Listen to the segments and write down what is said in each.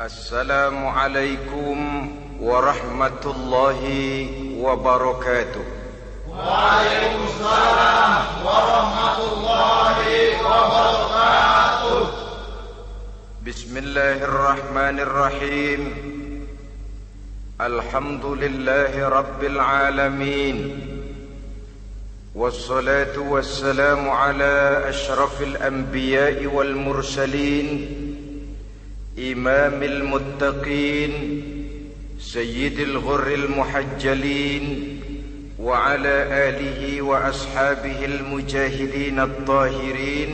Assalamualaikum warahmatullahi wabarakatuh. Waalaikumsalam warahmatullahi wabarakatuh. Bismillahirrahmanirrahim. Alhamdulillahi rabbil alamin. Wassalatu wassalamu ala ashrafil anbiya'i wal mursalin, imamil muttaqin, sayyidil ghurril muhajjalin, wa ala alihi wa ashabihil mujahidin at-tahirin.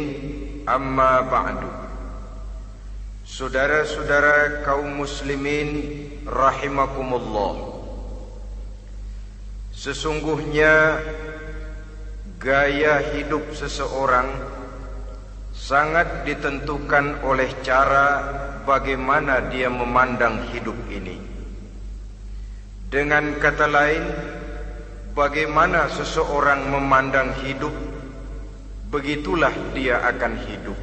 Amma ba'du. Saudara-saudara kaum muslimin rahimakumullah, sesungguhnya gaya hidup seseorang sangat ditentukan oleh cara bagaimana dia memandang hidup ini. Dengan kata lain, bagaimana seseorang memandang hidup, begitulah dia akan hidup.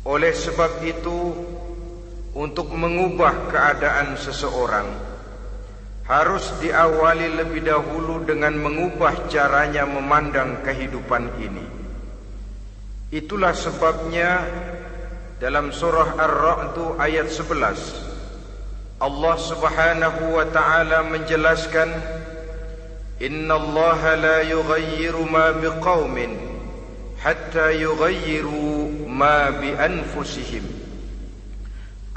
Oleh sebab itu, untuk mengubah keadaan seseorang harus diawali lebih dahulu dengan mengubah caranya memandang kehidupan ini. Itulah sebabnya dalam surah Ar-Ra'd ayat 11 Allah Subhanahu wa ta'ala menjelaskan, Innallaha la yughayyiru ma biqaumin hatta yughayyiru ma bi anfusihim.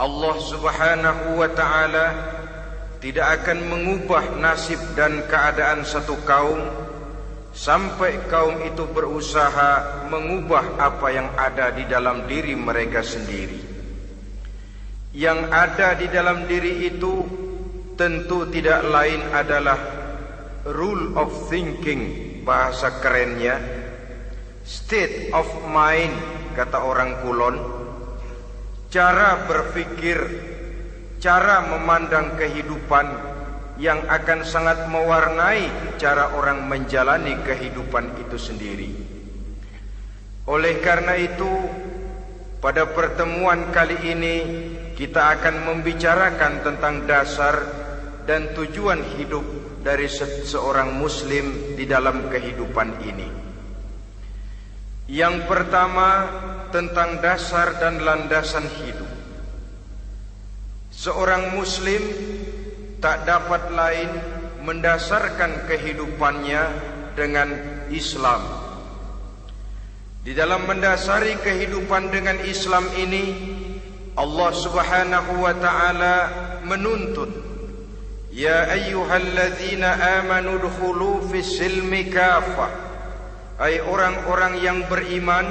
Allah Subhanahu wa ta'ala tidak akan mengubah nasib dan keadaan satu kaum sampai kaum itu berusaha mengubah apa yang ada di dalam diri mereka sendiri. Yang ada di dalam diri itu tentu tidak lain adalah rule of thinking, bahasa kerennya state of mind, kata orang Kulon, cara berpikir, cara memandang kehidupan yang akan sangat mewarnai cara orang menjalani kehidupan itu sendiri. Oleh karena itu, pada pertemuan kali ini kita akan membicarakan tentang dasar dan tujuan hidup dari seorang muslim di dalam kehidupan ini. Yang pertama, tentang dasar dan landasan hidup. Seorang muslim tak dapat lain mendasarkan kehidupannya dengan Islam. Di dalam mendasari kehidupan dengan Islam ini, Allah Subhanahu wa ta'ala menuntut, Ya ayyuhalladzina amanu dkhulu fis silmi kafah. Hai orang-orang yang beriman,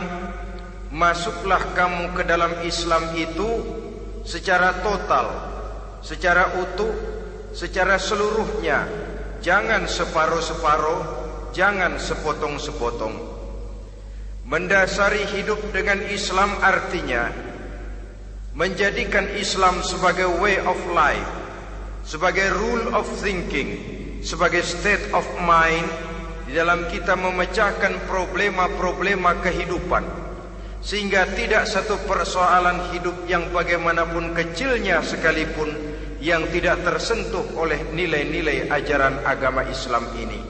masuklah kamu ke dalam Islam itu secara total, secara utuh, secara seluruhnya. Jangan separuh-separuh, jangan sepotong-sepotong. Mendasari hidup dengan Islam artinya menjadikan Islam sebagai way of life, sebagai rule of thinking, sebagai state of mind di dalam kita memecahkan problema-problema kehidupan, sehingga tidak satu persoalan hidup yang bagaimanapun kecilnya sekalipun yang tidak tersentuh oleh nilai-nilai ajaran agama Islam ini.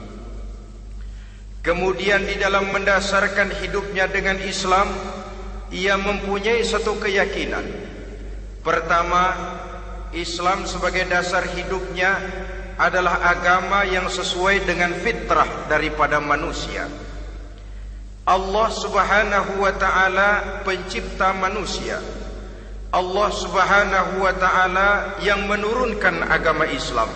Kemudian di dalam mendasarkan hidupnya dengan Islam, ia mempunyai satu keyakinan. Pertama, Islam sebagai dasar hidupnya adalah agama yang sesuai dengan fitrah daripada manusia. Allah Subhanahu wa ta'ala pencipta manusia. Allah Subhanahu wa ta'ala yang menurunkan agama Islam.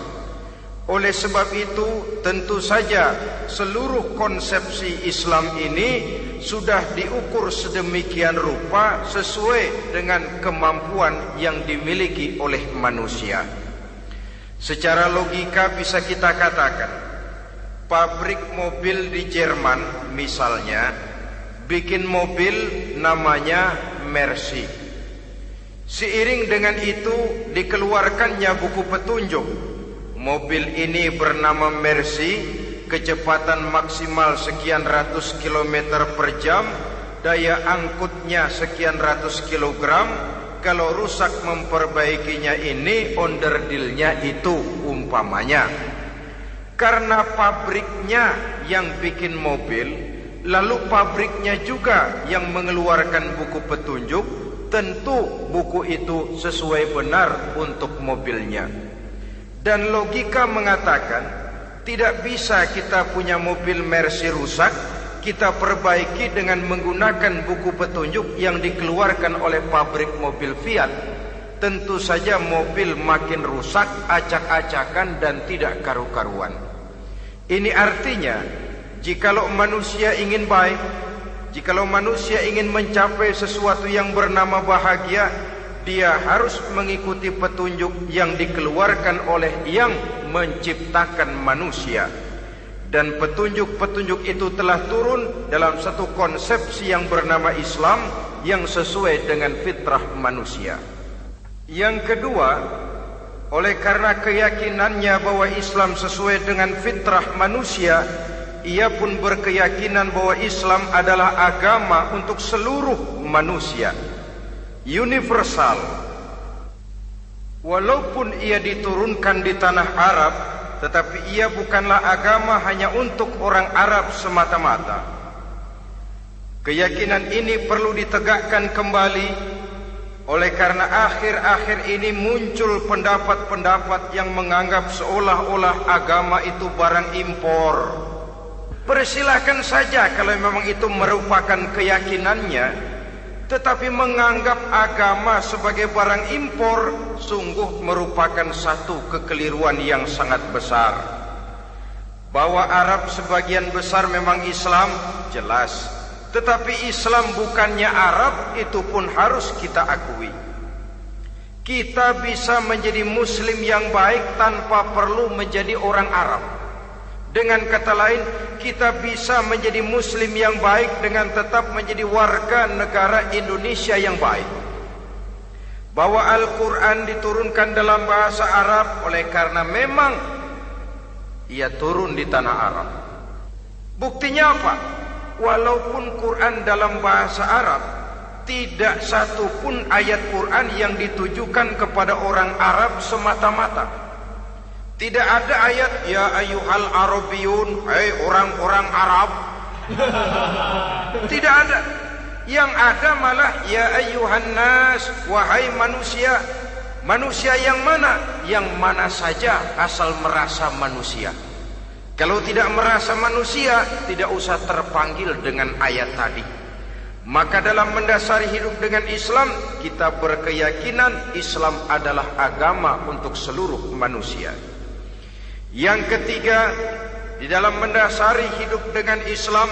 Oleh sebab itu, tentu saja seluruh konsepsi Islam ini sudah diukur sedemikian rupa sesuai dengan kemampuan yang dimiliki oleh manusia. Secara logika bisa kita katakan, pabrik mobil di Jerman misalnya bikin mobil namanya Mercy. Seiring dengan itu dikeluarkannya buku petunjuk. Mobil ini bernama Mercy, kecepatan maksimal sekian ratus kilometer per jam, daya angkutnya sekian ratus kilogram, kalau rusak memperbaikinya ini onderdilnya itu umpamanya. Karena pabriknya yang bikin mobil, lalu pabriknya juga yang mengeluarkan buku petunjuk, tentu buku itu sesuai benar untuk mobilnya. Dan logika mengatakan tidak bisa kita punya mobil Mercy rusak, kita perbaiki dengan menggunakan buku petunjuk yang dikeluarkan oleh pabrik mobil Fiat. Tentu saja mobil makin rusak, acak-acakan dan tidak karu-karuan. Ini artinya, jikalau manusia ingin baik, jikalau manusia ingin mencapai sesuatu yang bernama bahagia, dia harus mengikuti petunjuk yang dikeluarkan oleh yang menciptakan manusia. Dan petunjuk-petunjuk itu telah turun dalam satu konsepsi yang bernama Islam yang sesuai dengan fitrah manusia. Yang kedua, oleh karena keyakinannya bahwa Islam sesuai dengan fitrah manusia, ia pun berkeyakinan bahwa Islam adalah agama untuk seluruh manusia, universal. Walaupun ia diturunkan di tanah Arab, tetapi ia bukanlah agama hanya untuk orang Arab semata-mata. Keyakinan ini perlu ditegakkan kembali. Oleh karena akhir-akhir ini muncul pendapat-pendapat yang menganggap seolah-olah agama itu barang impor. Persilahkan saja kalau memang itu merupakan keyakinannya, tetapi menganggap agama sebagai barang impor sungguh merupakan satu kekeliruan yang sangat besar. Bahwa Arab sebagian besar memang Islam, jelas. Tetapi Islam bukannya Arab, itu pun harus kita akui. Kita bisa menjadi Muslim yang baik tanpa perlu menjadi orang Arab. Dengan kata lain, kita bisa menjadi Muslim yang baik dengan tetap menjadi warga negara Indonesia yang baik. Bahwa Al-Quran diturunkan dalam bahasa Arab oleh karena memang ia turun di tanah Arab. Buktinya apa? Walaupun Quran dalam bahasa Arab, tidak satu pun ayat Quran yang ditujukan kepada orang Arab semata-mata. Tidak ada ayat ya ayyuhal arabiyun, hai orang-orang Arab. Tidak ada. Yang ada malah ya ayyuhan nas, wahai manusia. Manusia yang mana? Yang mana saja asal merasa manusia. Kalau tidak merasa manusia, tidak usah terpanggil dengan ayat tadi. Maka dalam mendasari hidup dengan Islam, kita berkeyakinan Islam adalah agama untuk seluruh manusia. Yang ketiga, di dalam mendasari hidup dengan Islam,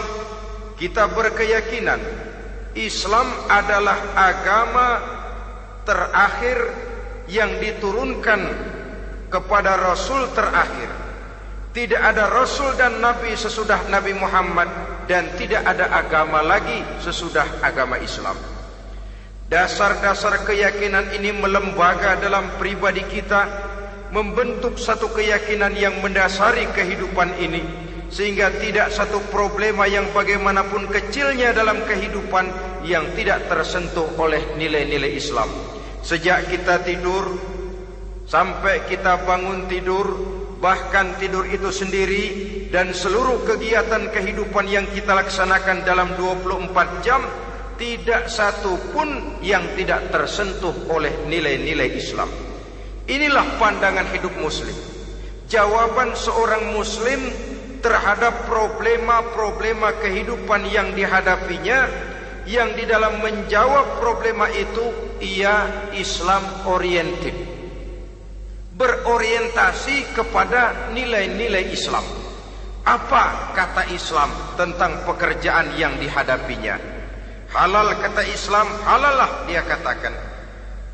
kita berkeyakinan Islam adalah agama terakhir yang diturunkan kepada Rasul terakhir. Tidak ada Rasul dan Nabi sesudah Nabi Muhammad, dan tidak ada agama lagi sesudah agama Islam. Dasar-dasar keyakinan ini melembaga dalam pribadi kita, membentuk satu keyakinan yang mendasari kehidupan ini, sehingga tidak satu problema yang bagaimanapun kecilnya dalam kehidupan yang tidak tersentuh oleh nilai-nilai Islam. Sejak kita tidur sampai kita bangun tidur, bahkan tidur itu sendiri dan seluruh kegiatan kehidupan yang kita laksanakan dalam 24 jam, tidak satu pun yang tidak tersentuh oleh nilai-nilai Islam. Inilah pandangan hidup Muslim. Jawaban seorang Muslim terhadap problema-problema kehidupan yang dihadapinya, yang di dalam menjawab problema itu ia Islam oriented, berorientasi kepada nilai-nilai Islam. Apa kata Islam tentang pekerjaan yang dihadapinya? Halal kata Islam, halallah dia katakan.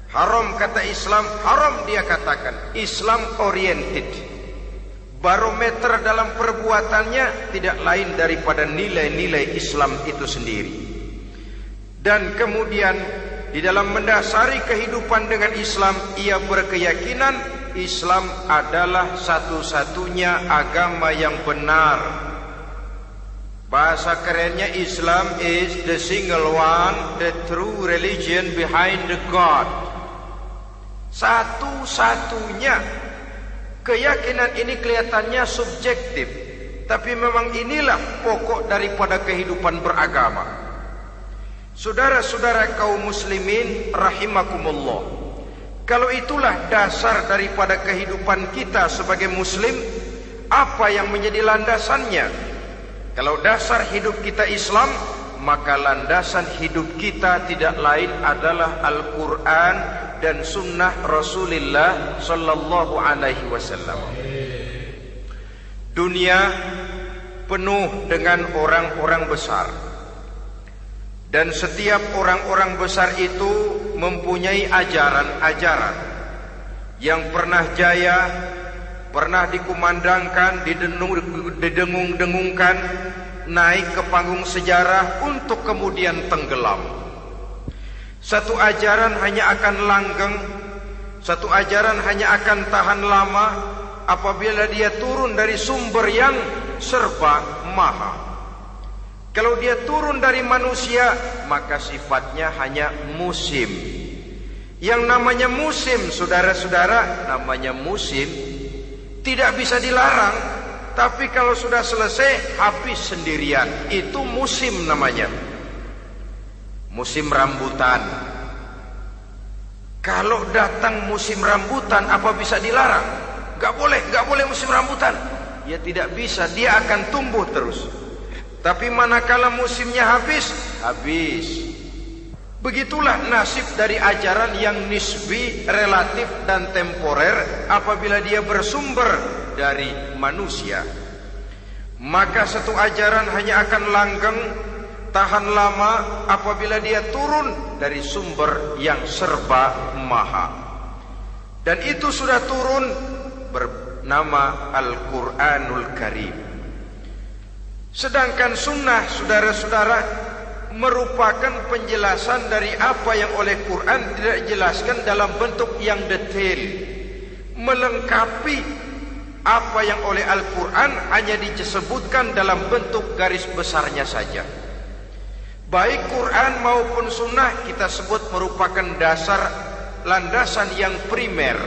Haram kata Islam, haram dia katakan. Islam oriented. Barometer dalam perbuatannya tidak lain daripada nilai-nilai Islam itu sendiri. Dan kemudian di dalam mendasari kehidupan dengan Islam, ia berkeyakinan Islam adalah satu-satunya agama yang benar. Bahasa kerennya, Islam is the single one, the true religion behind the God. Satu-satunya. Keyakinan ini kelihatannya subjektif, tapi memang inilah pokok daripada kehidupan beragama. Saudara-saudara kaum muslimin rahimakumullah, kalau itulah dasar daripada kehidupan kita sebagai muslim, apa yang menjadi landasannya? Kalau dasar hidup kita Islam, maka landasan hidup kita tidak lain adalah Al-Quran dan sunnah Rasulullah sallallahu alaihi wasallam. Dunia penuh dengan orang-orang besar, dan setiap orang-orang besar itu mempunyai ajaran-ajaran yang pernah jaya, pernah dikumandangkan, didengung-dengungkan, naik ke panggung sejarah untuk kemudian tenggelam. Satu ajaran hanya akan langgeng, satu ajaran hanya akan tahan lama apabila dia turun dari sumber yang serba maha. Kalau dia turun dari manusia, maka sifatnya hanya musim. Yang namanya musim, saudara-saudara, namanya musim tidak bisa dilarang, tapi kalau sudah selesai habis sendirian. Itu musim namanya. Musim rambutan. Kalau datang musim rambutan, apa bisa dilarang? Gak boleh musim rambutan. Ya tidak bisa, dia akan tumbuh terus. Tapi manakala musimnya habis. Begitulah nasib dari ajaran yang nisbi, relatif dan temporer apabila dia bersumber dari manusia. Maka satu ajaran hanya akan langgeng, tahan lama apabila dia turun dari sumber yang serba maha. Dan itu sudah turun bernama Al-Quranul Karim. Sedangkan sunnah, saudara-saudara, merupakan penjelasan dari apa yang oleh Quran tidak dijelaskan dalam bentuk yang detail, melengkapi apa yang oleh Al-Quran hanya disebutkan dalam bentuk garis besarnya saja. Baik Quran maupun sunnah kita sebut merupakan dasar, landasan yang primer.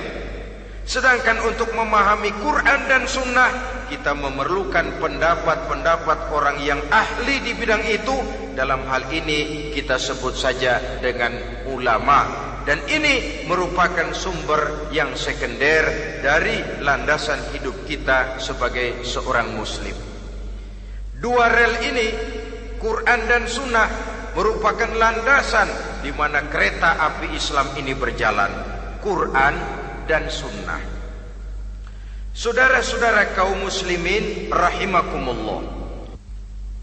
Sedangkan untuk memahami Quran dan sunnah, kita memerlukan pendapat-pendapat orang yang ahli di bidang itu. Dalam hal ini kita sebut saja dengan ulama. Dan ini merupakan sumber yang sekunder dari landasan hidup kita sebagai seorang muslim. Dua rel ini, Quran dan sunnah, merupakan landasan di mana kereta api Islam ini berjalan. Quran dan sunnah. Saudara-saudara kaum muslimin rahimakumullah,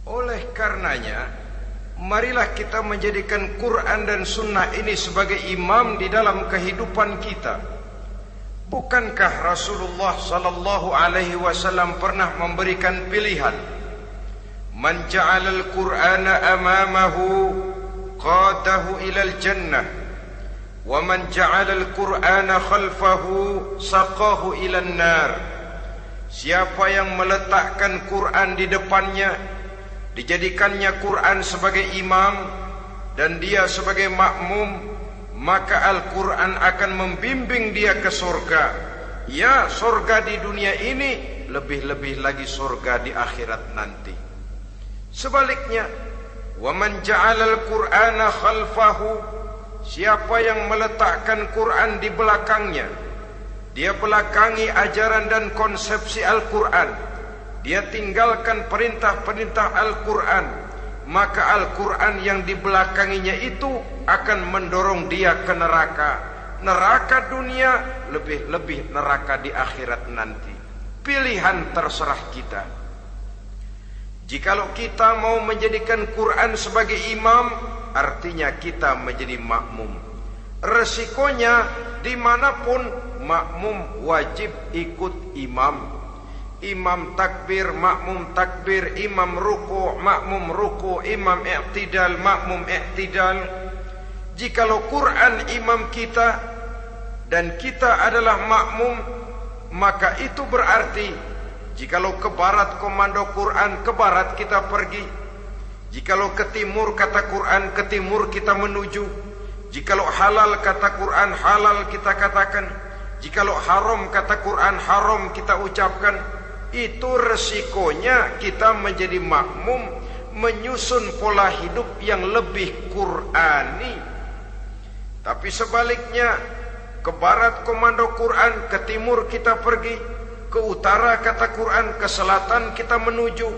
oleh karenanya marilah kita menjadikan Quran dan sunnah ini sebagai imam di dalam kehidupan kita. Bukankah Rasulullah sallallahu alaihi wasallam pernah memberikan pilihan, man ja'alal Qur'ana amamahu qadahu ilal jannah, wa man ja'alal Qur'ana khalfahu saqahu ilan nar. Siapa yang meletakkan Quran di depannya, dijadikannya Quran sebagai imam dan dia sebagai makmum, maka Al-Quran akan membimbing dia ke surga. Ya, surga di dunia ini, lebih-lebih lagi surga di akhirat nanti. Sebaliknya, wa man ja'alal Qur'ana khalfahu, siapa yang meletakkan Quran di belakangnya, dia belakangi ajaran dan konsepsi Al-Quran, dia tinggalkan perintah-perintah Al-Quran, maka Al-Quran yang dibelakanginya itu akan mendorong dia ke neraka. Neraka dunia, lebih-lebih neraka di akhirat nanti. Pilihan terserah kita. Jikalau kita mau menjadikan Quran sebagai imam, artinya kita menjadi makmum. Resikonya dimanapun, makmum wajib ikut imam. Imam takbir, makmum takbir, imam ruku', makmum ruku', imam i'tidal, makmum i'tidal. Jikalau Quran imam kita dan kita adalah makmum, maka itu berarti jikalau ke barat komando Quran, ke barat kita pergi. Jikalau ke timur kata Quran, ke timur kita menuju. Jikalau halal kata Quran halal kita katakan, jikalau haram kata Quran haram kita ucapkan. Itu resikonya kita menjadi makmum, menyusun pola hidup yang lebih Qurani. Tapi sebaliknya, ke barat komando Quran, ke timur kita pergi, ke utara kata Quran, ke selatan kita menuju.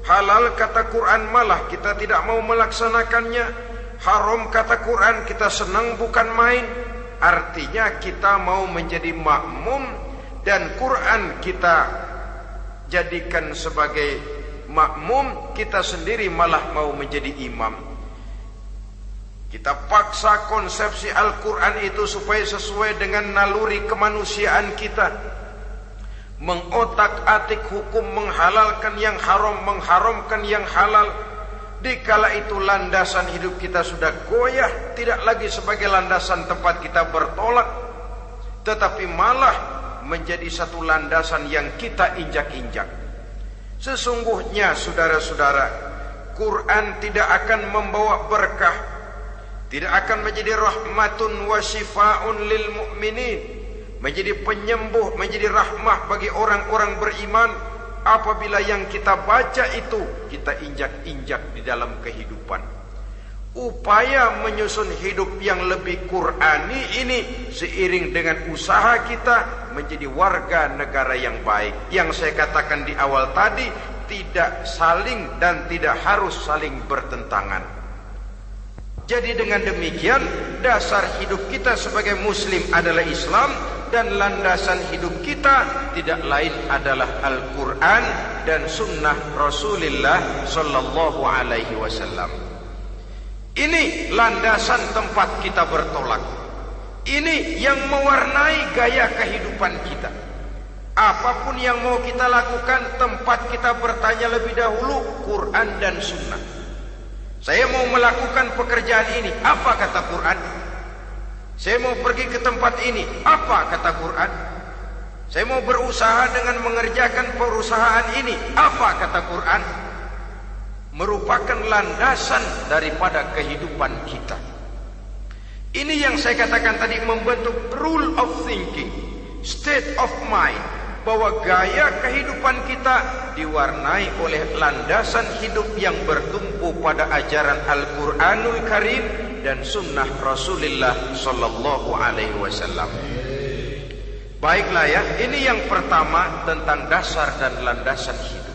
Halal kata Quran malah kita tidak mau melaksanakannya. Haram kata Quran kita senang bukan main. Artinya kita mau menjadi makmum, dan Quran kita jadikan sebagai makmum, kita sendiri malah mau menjadi imam. Kita paksa konsepsi Al-Quran itu supaya sesuai dengan naluri kemanusiaan kita, mengotak-atik hukum, menghalalkan yang haram, mengharamkan yang halal. Dikala itu landasan hidup kita sudah goyah, tidak lagi sebagai landasan tempat kita bertolak, tetapi malah menjadi satu landasan yang kita injak-injak. Sesungguhnya saudara-saudara, Quran tidak akan membawa berkah, tidak akan menjadi rahmatun wa shifaun lil mu'minin, menjadi penyembuh, menjadi rahmah bagi orang-orang beriman, apabila yang kita baca itu kita injak-injak di dalam kehidupan. Upaya menyusun hidup yang lebih Qurani ini seiring dengan usaha kita menjadi warga negara yang baik. Yang saya katakan di awal tadi, tidak saling dan tidak harus saling bertentangan. Jadi dengan demikian, dasar hidup kita sebagai muslim adalah Islam, dan landasan hidup kita tidak lain adalah Al-Quran dan Sunnah Rasulullah Sallallahu Alaihi Wasallam. Ini landasan tempat kita bertolak. Ini yang mewarnai gaya kehidupan kita. Apapun yang mau kita lakukan, tempat kita bertanya lebih dahulu Quran dan Sunnah. Saya mau melakukan pekerjaan ini, apa kata Quran? Saya mau pergi ke tempat ini, apa kata Quran? Saya mau berusaha dengan mengerjakan perusahaan ini, apa kata Quran? Merupakan landasan daripada kehidupan kita. Ini yang saya katakan tadi, membentuk rule of thinking, state of mind, bahwa gaya kehidupan kita diwarnai oleh landasan hidup yang bertumpu pada ajaran Al-Quranul Karim dan Sunnah Rasulullah Sallallahu Alaihi Wasallam. Baiklah ya, ini yang pertama tentang dasar dan landasan hidup.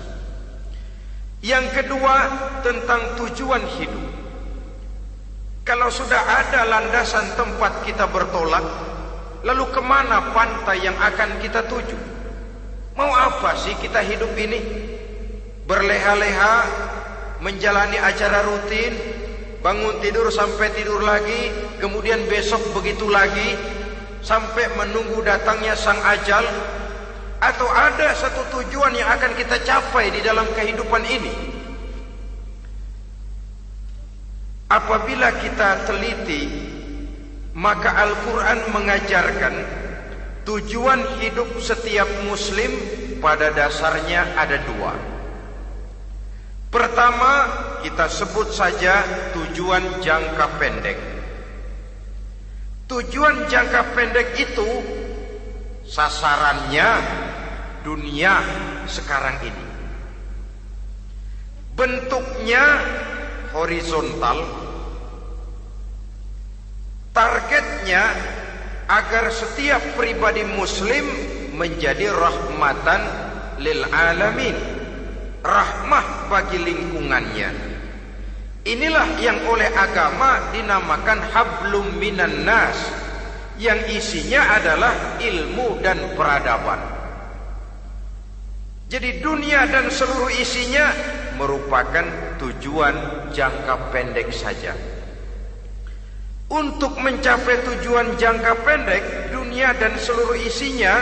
Yang kedua tentang tujuan hidup. Kalau sudah ada landasan tempat kita bertolak, lalu kemana pantai yang akan kita tuju? Mau apa sih kita hidup ini? Berleha-leha, menjalani acara rutin, bangun tidur sampai tidur lagi, kemudian besok begitu lagi, sampai menunggu datangnya sang ajal? Atau ada satu tujuan yang akan kita capai di dalam kehidupan ini? Apabila kita teliti, maka Al-Quran mengajarkan tujuan hidup setiap muslim pada dasarnya ada dua. Pertama, kita sebut saja tujuan jangka pendek. Tujuan jangka pendek itu sasarannya dunia sekarang ini. Bentuknya horizontal. Targetnya agar setiap pribadi muslim menjadi rahmatan lil alamin, rahmah bagi lingkungannya. Inilah yang oleh agama dinamakan hablum minan nas, yang isinya adalah ilmu dan peradaban. Jadi dunia dan seluruh isinya merupakan tujuan jangka pendek saja. Untuk mencapai tujuan jangka pendek, dunia dan seluruh isinya,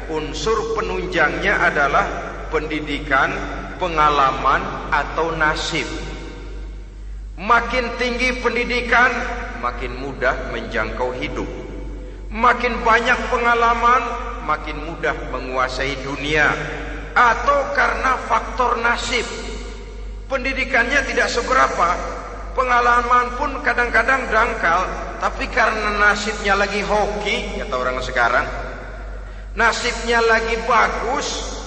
unsur penunjangnya adalah pendidikan, pengalaman, atau nasib. Makin tinggi pendidikan, makin mudah menjangkau hidup. Makin banyak pengalaman, makin mudah menguasai dunia. Atau karena faktor nasib, pendidikannya tidak seberapa, pengalaman pun kadang-kadang dangkal, tapi karena nasibnya lagi hoki, kata orang sekarang, nasibnya lagi bagus,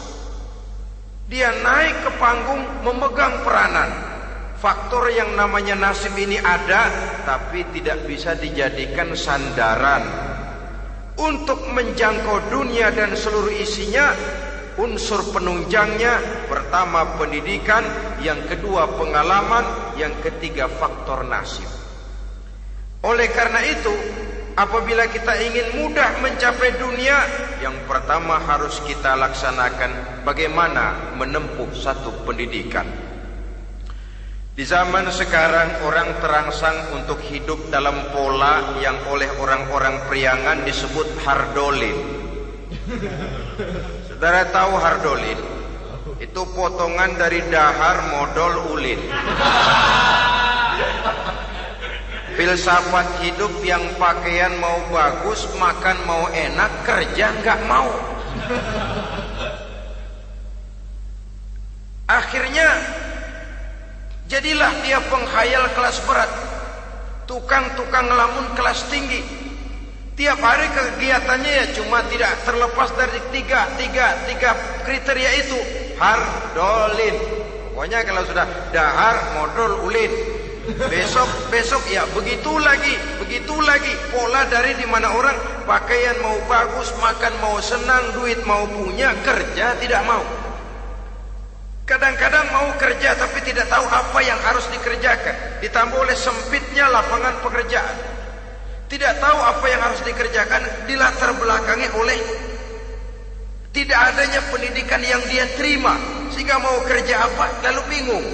dia naik ke panggung memegang peranan. Faktor yang namanya nasib ini ada, tapi tidak bisa dijadikan sandaran untuk menjangkau dunia dan seluruh isinya. Unsur penunjangnya, pertama pendidikan, yang kedua pengalaman, yang ketiga faktor nasib. Oleh karena itu, apabila kita ingin mudah mencapai dunia, yang pertama harus kita laksanakan bagaimana menempuh satu pendidikan. Di zaman sekarang orang terangsang untuk hidup dalam pola yang oleh orang-orang priangan disebut hardolin. Saudara tahu hardolin? Itu potongan dari dahar modal ulin. Filsafat hidup yang pakaian mau bagus, makan mau enak, kerja nggak mau. Akhirnya jadilah dia penghayal kelas berat, tukang-tukang ngelamun kelas tinggi. Tiap hari kegiatannya ya cuma tidak terlepas dari tiga kriteria itu. Hardolin. Pokoknya kalau sudah dahar modal ulin, besok ya begitu lagi. Pola dari dimana orang pakaian mau bagus, makan mau senang, duit mau punya, kerja tidak mau. Kadang-kadang mau kerja tapi tidak tahu apa yang harus dikerjakan, ditambah oleh sempitnya lapangan pekerjaan. Tidak tahu apa yang harus dikerjakan, dilatar belakangi oleh tidak adanya pendidikan yang dia terima, sehingga mau kerja apa lalu bingung.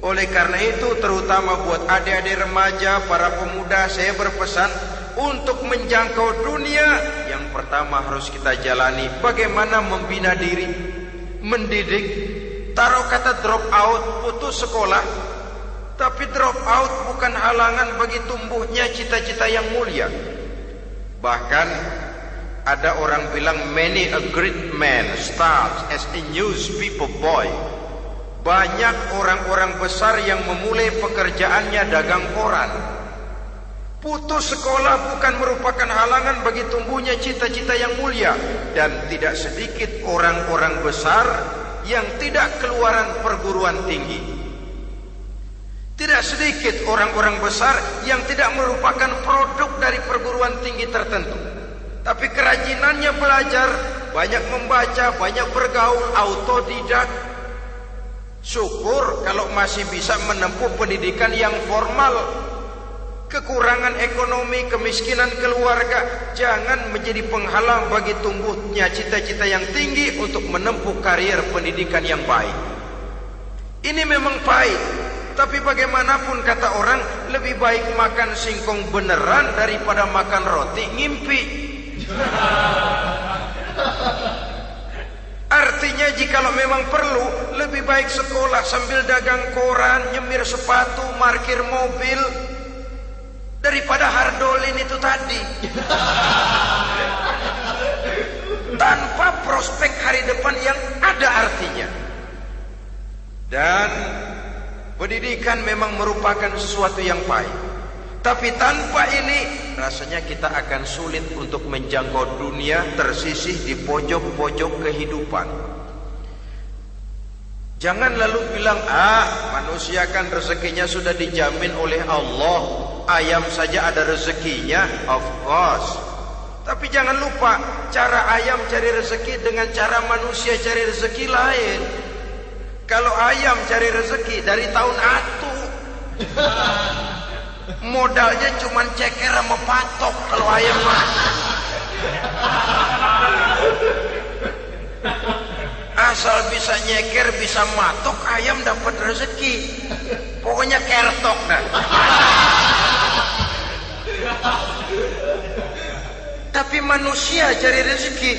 Oleh karena itu, terutama buat adik-adik remaja, para pemuda, saya berpesan untuk menjangkau dunia, yang pertama harus kita jalani bagaimana membina diri, mendidik. Taruh kata drop out, putus sekolah, tapi drop out bukan halangan bagi tumbuhnya cita-cita yang mulia. Bahkan ada orang bilang many a great man starts as a newspaper boy. Banyak orang-orang besar yang memulai pekerjaannya dagang koran. Putus sekolah bukan merupakan halangan bagi tumbuhnya cita-cita yang mulia. Dan tidak sedikit orang-orang besar yang tidak keluaran perguruan tinggi. Tidak sedikit orang-orang besar yang tidak merupakan produk dari perguruan tinggi tertentu, tapi kerajinannya belajar, banyak membaca, banyak bergaul, autodidak. Syukur kalau masih bisa menempuh pendidikan yang formal. Kekurangan ekonomi, kemiskinan keluarga jangan menjadi penghalang bagi tumbuhnya cita-cita yang tinggi untuk menempuh karier pendidikan yang baik. Ini memang pahit, tapi bagaimanapun kata orang, lebih baik makan singkong beneran daripada makan roti ngimpi. Artinya jikalau memang perlu, lebih baik sekolah sambil dagang koran, nyemir sepatu, parkir mobil, daripada hardolin itu tadi. Tanpa prospek hari depan yang ada artinya. Dan pendidikan memang merupakan sesuatu yang pahit, tapi tanpa ini rasanya kita akan sulit untuk menjangkau dunia, tersisih di pojok-pojok kehidupan. Jangan lalu bilang, manusia kan rezekinya sudah dijamin oleh Allah, ayam saja ada rezekinya. Of course. Tapi jangan lupa, cara ayam cari rezeki dengan cara manusia cari rezeki lain. Kalau ayam cari rezeki dari tahun atu, modalnya cuma ceker sama patok. Kalau ayam mah asal bisa nyeker, bisa matok, ayam dapat rezeki. Pokoknya kertok dah. Tapi manusia cari rezeki,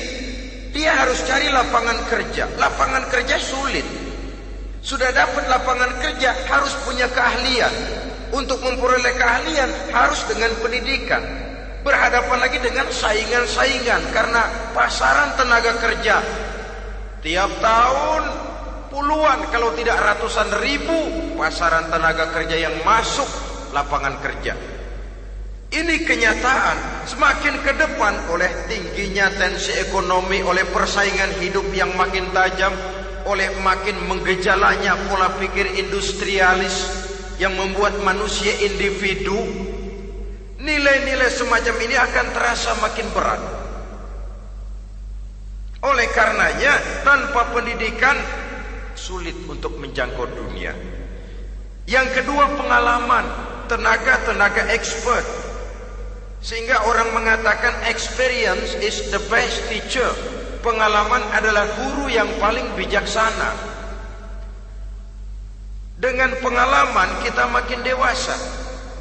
dia harus cari lapangan kerja. Lapangan kerja sulit. Sudah dapat lapangan kerja, harus punya keahlian. Untuk memperoleh keahlian harus dengan pendidikan. Berhadapan lagi dengan saingan-saingan, karena pasaran tenaga kerja tiap tahun puluhan kalau tidak ratusan ribu pasaran tenaga kerja yang masuk lapangan kerja. Ini kenyataan. Semakin ke depan oleh tingginya tensi ekonomi, oleh persaingan hidup yang makin tajam, oleh makin menggejalanya pola pikir industrialis yang membuat manusia individu, nilai-nilai semacam ini akan terasa makin berat. Oleh karenanya, tanpa pendidikan sulit untuk menjangkau dunia. Yang kedua, pengalaman, tenaga expert. Sehingga orang mengatakan experience is the best teacher. Pengalaman adalah guru yang paling bijaksana. Dengan pengalaman kita makin dewasa.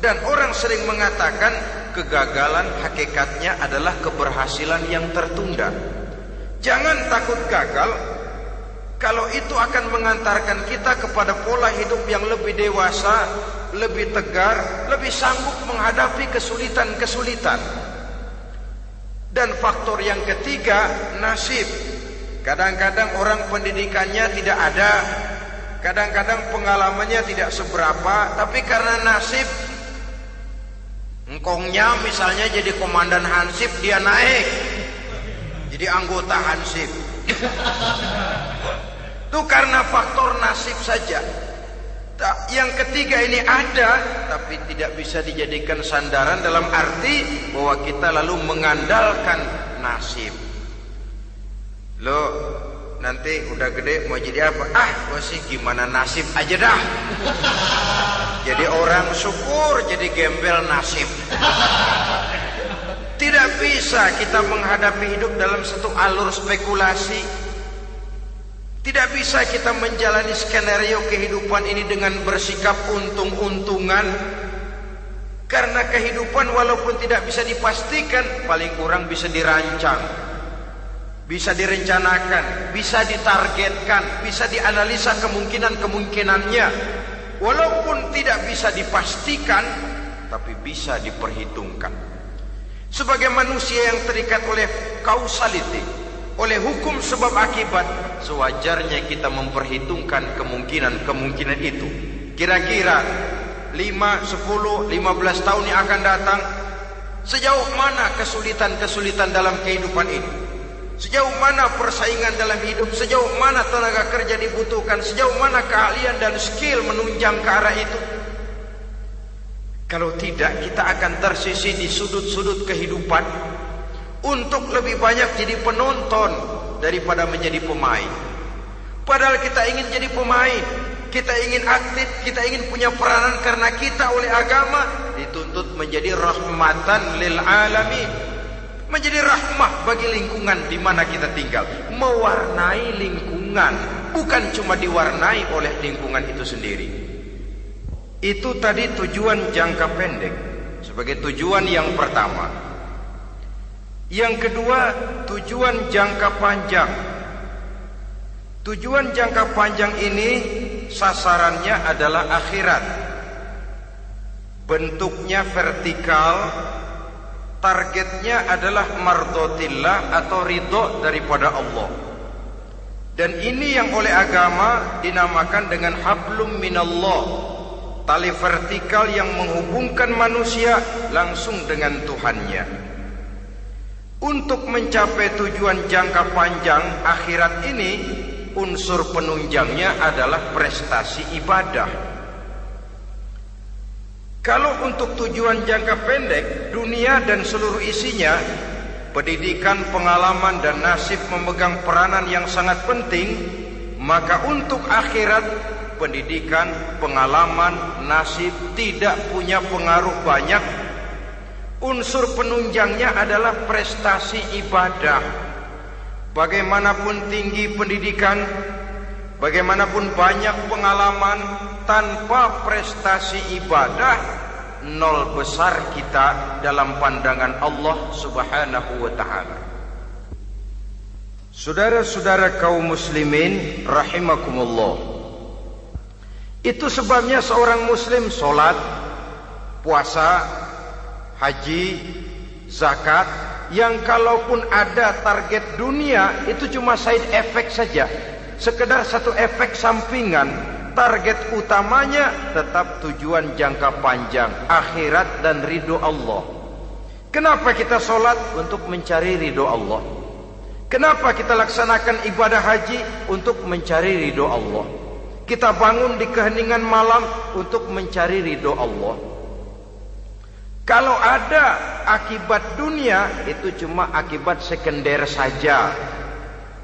Dan orang sering mengatakan kegagalan hakikatnya adalah keberhasilan yang tertunda. Jangan takut gagal, kalau itu akan mengantarkan kita kepada pola hidup yang lebih dewasa, lebih tegar, lebih sanggup menghadapi kesulitan-kesulitan. Dan faktor yang ketiga, nasib. Kadang-kadang orang pendidikannya tidak ada, kadang-kadang pengalamannya tidak seberapa, tapi karena nasib, engkongnya misalnya jadi komandan Hansip, dia naik jadi anggota Hansip. Itu karena faktor nasib saja. Yang ketiga ini ada, tapi tidak bisa dijadikan sandaran dalam arti bahwa kita lalu mengandalkan nasib. Lo nanti udah gede mau jadi apa? Gua sih gimana nasib aja dah. Jadi orang syukur, jadi gembel nasib. Tidak bisa kita menghadapi hidup dalam satu alur spekulasi. Tidak bisa kita menjalani skenario kehidupan ini dengan bersikap untung-untungan. Karena kehidupan walaupun tidak bisa dipastikan, paling kurang bisa dirancang, bisa direncanakan, bisa ditargetkan, bisa dianalisa kemungkinan-kemungkinannya. Walaupun tidak bisa dipastikan, tapi bisa diperhitungkan. Sebagai manusia yang terikat oleh causality, oleh hukum sebab akibat, sewajarnya kita memperhitungkan kemungkinan-kemungkinan itu. Kira-kira 5, 10, 15 tahun yang akan datang, sejauh mana kesulitan-kesulitan dalam kehidupan ini, sejauh mana persaingan dalam hidup, sejauh mana tenaga kerja dibutuhkan, sejauh mana keahlian dan skill menunjang ke arah itu. Kalau tidak, kita akan tersisih di sudut-sudut kehidupan untuk lebih banyak jadi penonton daripada menjadi pemain. Padahal kita ingin jadi pemain, kita ingin aktif, kita ingin punya peranan karena kita oleh agama dituntut menjadi rahmatan lil alamin, menjadi rahmah bagi lingkungan di mana kita tinggal, mewarnai lingkungan, bukan cuma diwarnai oleh lingkungan itu sendiri. Itu tadi tujuan jangka pendek sebagai tujuan yang pertama. Yang kedua, tujuan jangka panjang. Tujuan jangka panjang ini sasarannya adalah akhirat. Bentuknya vertikal, targetnya adalah mardhatillah atau ridho daripada Allah. Dan ini yang oleh agama dinamakan dengan hablum minallah, tali vertikal yang menghubungkan manusia langsung dengan Tuhannya. Untuk mencapai tujuan jangka panjang akhirat ini, unsur penunjangnya adalah prestasi ibadah. Kalau untuk tujuan jangka pendek, dunia dan seluruh isinya, pendidikan, pengalaman dan nasib memegang peranan yang sangat penting, maka untuk akhirat, pendidikan, pengalaman, nasib tidak punya pengaruh banyak. Unsur penunjangnya adalah prestasi ibadah. Bagaimanapun tinggi pendidikan, bagaimanapun banyak pengalaman, tanpa prestasi ibadah, nol besar kita dalam pandangan Allah Subhanahu wa ta'ala. Saudara-saudara kaum muslimin rahimakumullah, itu sebabnya seorang muslim sholat, puasa, haji, zakat, yang kalaupun ada target dunia itu cuma side effect saja, sekedar satu efek sampingan. Target utamanya tetap tujuan jangka panjang, akhirat dan ridho Allah. Kenapa kita sholat? Untuk mencari ridho Allah. Kenapa kita laksanakan ibadah haji? Untuk mencari ridho Allah. Kita bangun di keheningan malam untuk mencari ridho Allah. Kalau ada akibat dunia, itu cuma akibat sekunder saja.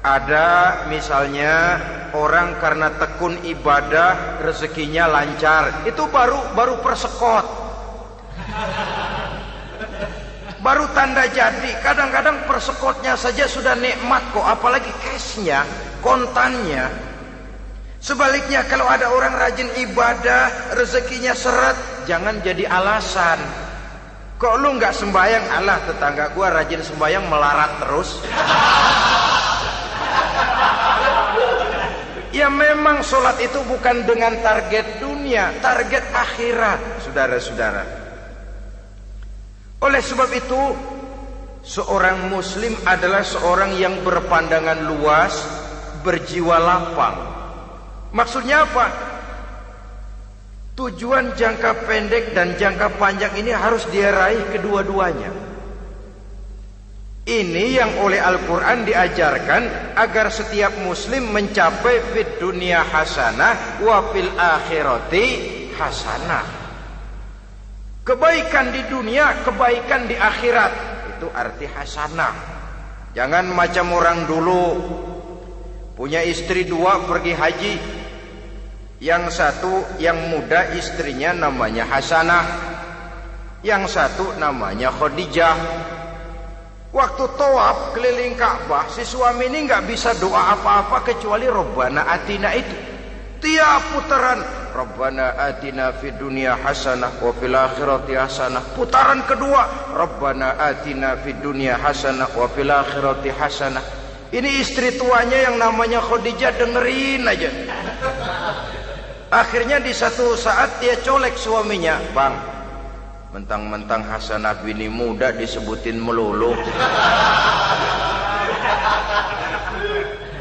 Ada misalnya orang karena tekun ibadah rezekinya lancar, itu baru persekot, baru tanda jadi. Kadang-kadang persekotnya saja sudah nikmat kok, apalagi cashnya, kontannya. Sebaliknya kalau ada orang rajin ibadah, rezekinya seret, jangan jadi alasan. Kok lu nggak sembahyang? Alah, tetangga gua rajin sembahyang melarat terus. Ya memang sholat itu bukan dengan target dunia, target akhirat, saudara-saudara. Oleh sebab itu, seorang muslim adalah seorang yang berpandangan luas, berjiwa lapang. Maksudnya apa? Tujuan jangka pendek dan jangka panjang ini harus dia raih kedua-duanya. Ini yang oleh Al-Quran diajarkan agar setiap muslim mencapai fid dunya hasanah wa fil akhirati hasanah. Kebaikan di dunia, kebaikan di akhirat, itu arti hasanah. Jangan macam orang dulu, punya istri 2 pergi haji. Yang satu yang muda istrinya namanya Hasanah, yang satu namanya Khadijah. Waktu tawaf keliling Ka'bah, si suami ini nggak bisa doa apa-apa kecuali Rabbana Atina itu. Tiap putaran Rabbana Atina fid dunya hasanah wa fil akhirati hasanah. Putaran kedua Rabbana Atina fid dunya hasanah wa fil akhirati hasanah. Ini istri tuanya yang namanya Khadijah dengerin aja. Akhirnya di satu saat dia colek suaminya, "Bang, mentang-mentang Hasanah bini muda disebutin melulu.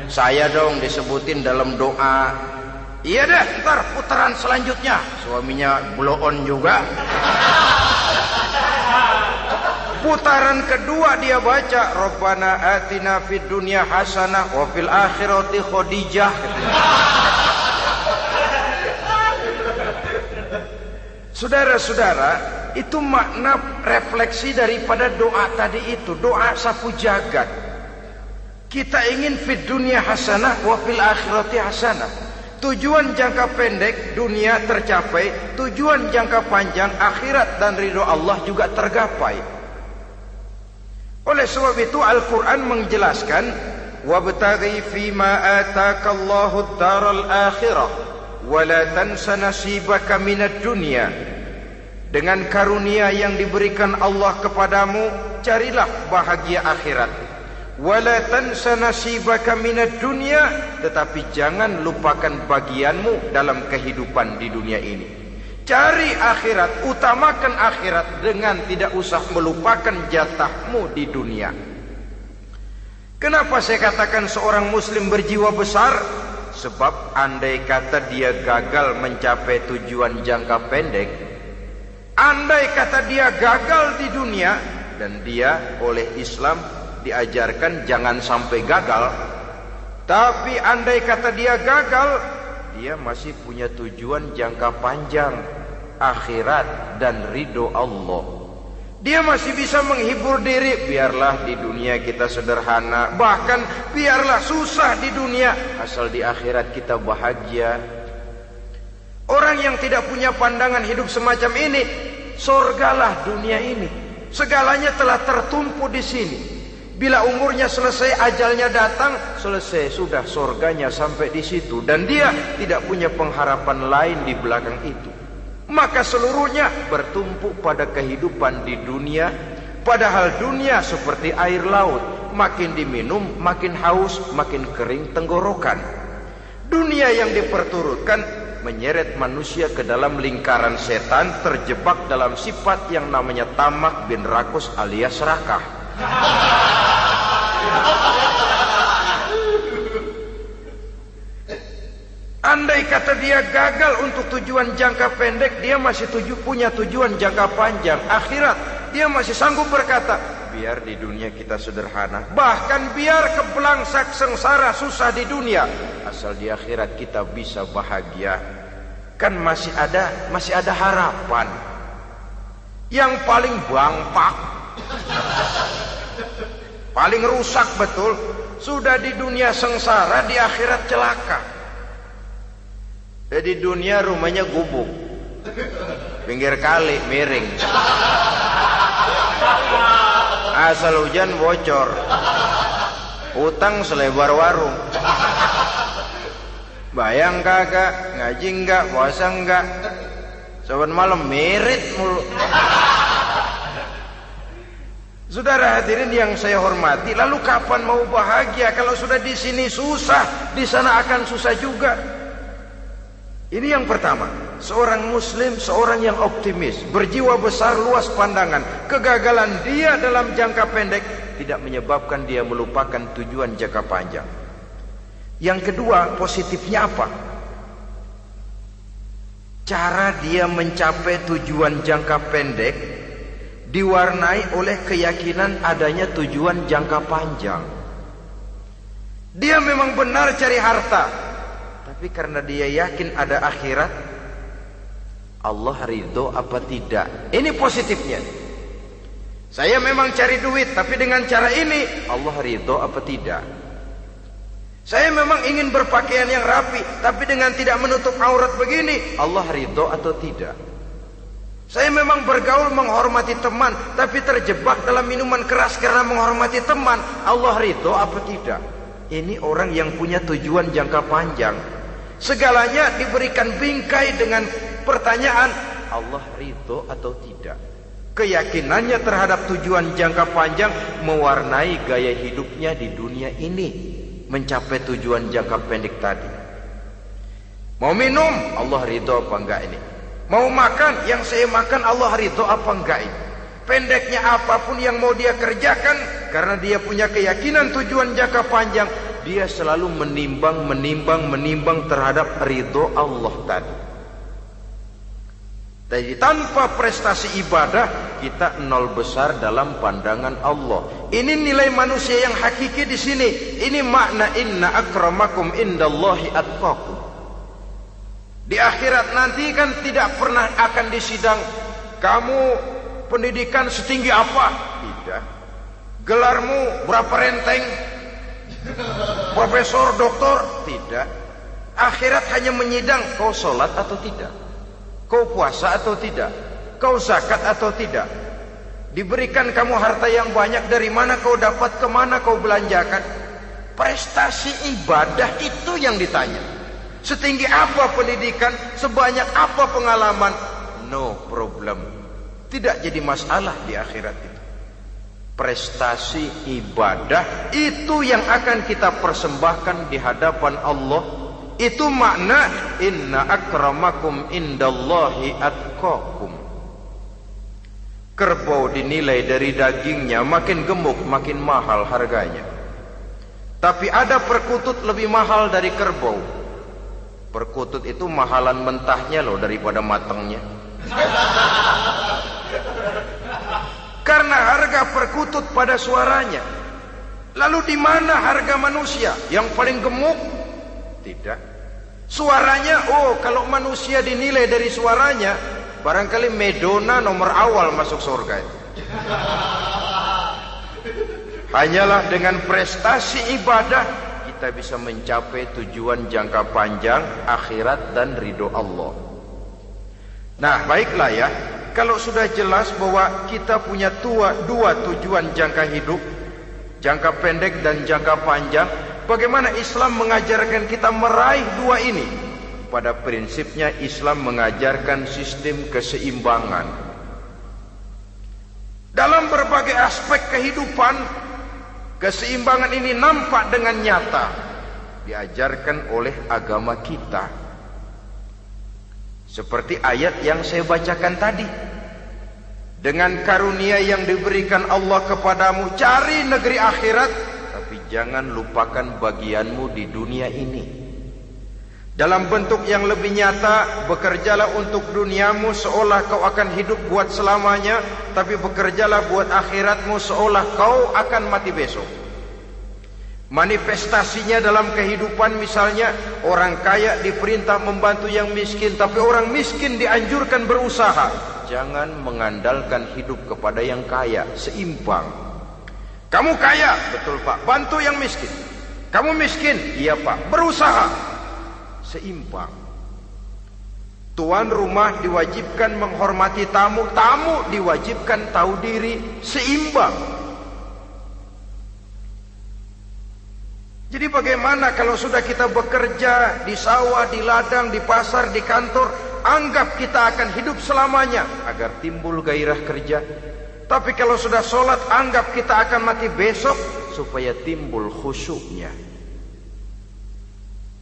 Saya dong disebutin dalam doa." "Iya deh, ntar putaran selanjutnya." Suaminya blow on juga. Putaran kedua dia baca Rabbana Atina fid dunya hasanah wa fil akhirati Khadijah. Saudara-saudara, itu makna refleksi daripada doa tadi itu, doa sapu jagat. Kita ingin fid dunya hasanah wa fil akhirati hasanah. Tujuan jangka pendek dunia tercapai, tujuan jangka panjang akhirat dan ridho Allah juga tergapai. Oleh sebab itu Al-Quran menjelaskan, wabtaghi fima atakallahu ad-daral akhirah wala tansa nasibaka minad dunya. Dengan karunia yang diberikan Allah kepadamu, carilah bahagia akhirat. Wala tansa nasibaka minad dunya, tetapi jangan lupakan bagianmu dalam kehidupan di dunia ini. Cari akhirat, utamakan akhirat dengan tidak usah melupakan jatahmu di dunia. Kenapa saya katakan seorang muslim berjiwa besar? Sebab andai kata dia gagal mencapai tujuan jangka pendek, andai kata dia gagal di dunia, dan dia oleh Islam diajarkan jangan sampai gagal, tapi andai kata dia gagal, dia masih punya tujuan jangka panjang, akhirat dan ridho Allah. Dia masih bisa menghibur diri, biarlah di dunia kita sederhana, bahkan biarlah susah di dunia, asal di akhirat kita bahagia. Orang yang tidak punya pandangan hidup semacam ini, surgalah dunia ini, segalanya telah tertumpu di sini. Bila umurnya selesai, ajalnya datang, selesai sudah surganya sampai di situ, dan dia tidak punya pengharapan lain di belakang itu. Maka seluruhnya bertumpu pada kehidupan di dunia. Padahal dunia seperti air laut, makin diminum makin haus, makin kering tenggorokan. Dunia yang diperturutkan menyeret manusia ke dalam lingkaran setan, terjebak dalam sifat yang namanya tamak bin rakus alias serakah. Andai kata dia gagal untuk tujuan jangka pendek, dia masih punya tujuan jangka panjang, akhirat. dia masih sanggup berkata, biar di dunia kita sederhana, bahkan biar kebelangsak sengsara susah di dunia, asal di akhirat kita bisa bahagia. Kan masih ada harapan. Yang paling bangpak, paling rusak betul, sudah di dunia sengsara, di akhirat celaka. Di dunia rumahnya gubuk, pinggir kali miring, asal hujan bocor, utang selebar warung. Bayang kagak, ngaji enggak, puasa enggak, saban malam merit mulu. Saudara hadirin yang saya hormati, lalu kapan mau bahagia kalau sudah di sini susah, di sana akan susah juga. Ini yang pertama, seorang muslim, seorang yang optimis, berjiwa besar, luas pandangan. Kegagalan dia dalam jangka pendek tidak menyebabkan dia melupakan tujuan jangka panjang. Yang kedua, positifnya apa? Cara dia mencapai tujuan jangka pendek diwarnai oleh keyakinan adanya tujuan jangka panjang. Dia memang benar cari harta, tapi karena dia yakin ada akhirat, Allah ridho apa tidak. Ini positifnya. Saya memang cari duit, tapi dengan cara ini Allah ridho apa tidak. Saya memang ingin berpakaian yang rapi, tapi dengan tidak menutup aurat begini, Allah ridho atau tidak. Saya memang bergaul menghormati teman, tapi terjebak dalam minuman keras karena menghormati teman, Allah ridho apa tidak. Ini orang yang punya tujuan jangka panjang. Segalanya diberikan bingkai dengan pertanyaan, Allah ridho atau tidak. Keyakinannya terhadap tujuan jangka panjang mewarnai gaya hidupnya di dunia ini, mencapai tujuan jangka pendek tadi. Mau minum, Allah ridho apa enggak ini? Mau makan, yang saya makan Allah ridho apa enggak ini? Pendeknya apapun yang mau dia kerjakan, karena dia punya keyakinan tujuan jangka panjang, dia selalu menimbang terhadap ridho Allah tadi. Jadi tanpa prestasi ibadah, kita nol besar dalam pandangan Allah. Ini nilai manusia yang hakiki di sini. Ini makna inna akramakum indallahi atqakum. Di akhirat nanti kan tidak pernah akan disidang, kamu pendidikan setinggi apa? Tidak. Gelarmu berapa renteng? Profesor, doktor? Tidak. Akhirat hanya menyidang kau sholat atau tidak, kau puasa atau tidak, kau zakat atau tidak. Diberikan kamu harta yang banyak, dari mana kau dapat, kemana kau belanjakan. Prestasi ibadah itu yang ditanya. Setinggi apa pendidikan, sebanyak apa pengalaman, no problem, tidak jadi masalah di akhirat itu. Prestasi ibadah itu yang akan kita persembahkan di hadapan Allah. Itu makna inna akramakum indallahi atqakum. Kerbau dinilai dari dagingnya, makin gemuk makin mahal harganya. Tapi ada perkutut lebih mahal dari kerbau. Perkutut itu mahalan mentahnya loh daripada matangnya. Karena harga perkutut pada suaranya. Lalu di mana harga manusia yang paling gemuk? Tidak. Suaranya, oh kalau manusia dinilai dari suaranya, barangkali Madonna nomor awal masuk surga itu. Hanyalah dengan prestasi ibadah kita bisa mencapai tujuan jangka panjang, akhirat dan ridho Allah. Nah baiklah ya, kalau sudah jelas bahwa kita punya dua tujuan jangka hidup, jangka pendek dan jangka panjang, bagaimana Islam mengajarkan kita meraih dua ini? Pada prinsipnya Islam mengajarkan sistem keseimbangan. Dalam berbagai aspek kehidupan, keseimbangan ini nampak dengan nyata diajarkan oleh agama kita. Seperti ayat yang saya bacakan tadi. Dengan karunia yang diberikan Allah kepadamu, cari negeri akhirat, tapi jangan lupakan bagianmu di dunia ini. Dalam bentuk yang lebih nyata, bekerjalah untuk duniamu seolah kau akan hidup buat selamanya, tapi bekerjalah buat akhiratmu seolah kau akan mati besok. Manifestasinya dalam kehidupan, misalnya orang kaya diperintah membantu yang miskin, tapi orang miskin dianjurkan berusaha. Jangan mengandalkan hidup kepada yang kaya, seimbang. Kamu kaya, betul Pak, bantu yang miskin. Kamu miskin, iya Pak, berusaha. Seimbang. Tuan rumah diwajibkan menghormati tamu, tamu diwajibkan tahu diri, seimbang. Jadi bagaimana kalau sudah kita bekerja di sawah, di ladang, di pasar, di kantor, anggap kita akan hidup selamanya agar timbul gairah kerja. Tapi kalau sudah sholat, anggap kita akan mati besok supaya timbul khusyuknya.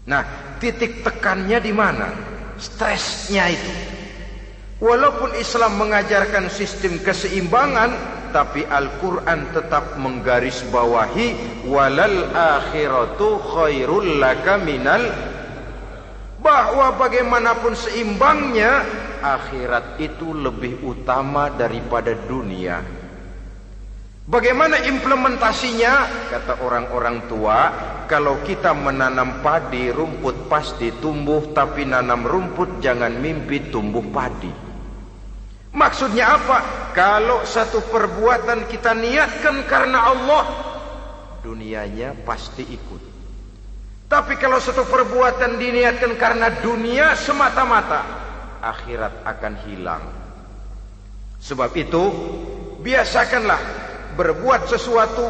Nah, titik tekannya di mana? Stresnya itu. Walaupun Islam mengajarkan sistem keseimbangan, tapi Al-Quran tetap menggarisbawahi walal akhiratu khairul laka minal, bahwa bagaimanapun seimbangnya, akhirat itu lebih utama daripada dunia. Bagaimana implementasinya? Kata orang-orang tua, kalau kita menanam padi, rumput pasti tumbuh, tapi nanam rumput jangan mimpi tumbuh padi. Maksudnya apa? Kalau satu perbuatan kita niatkan karena Allah, dunianya pasti ikut. Tapi kalau satu perbuatan diniatkan karena dunia semata-mata, akhirat akan hilang. Sebab itu, biasakanlah berbuat sesuatu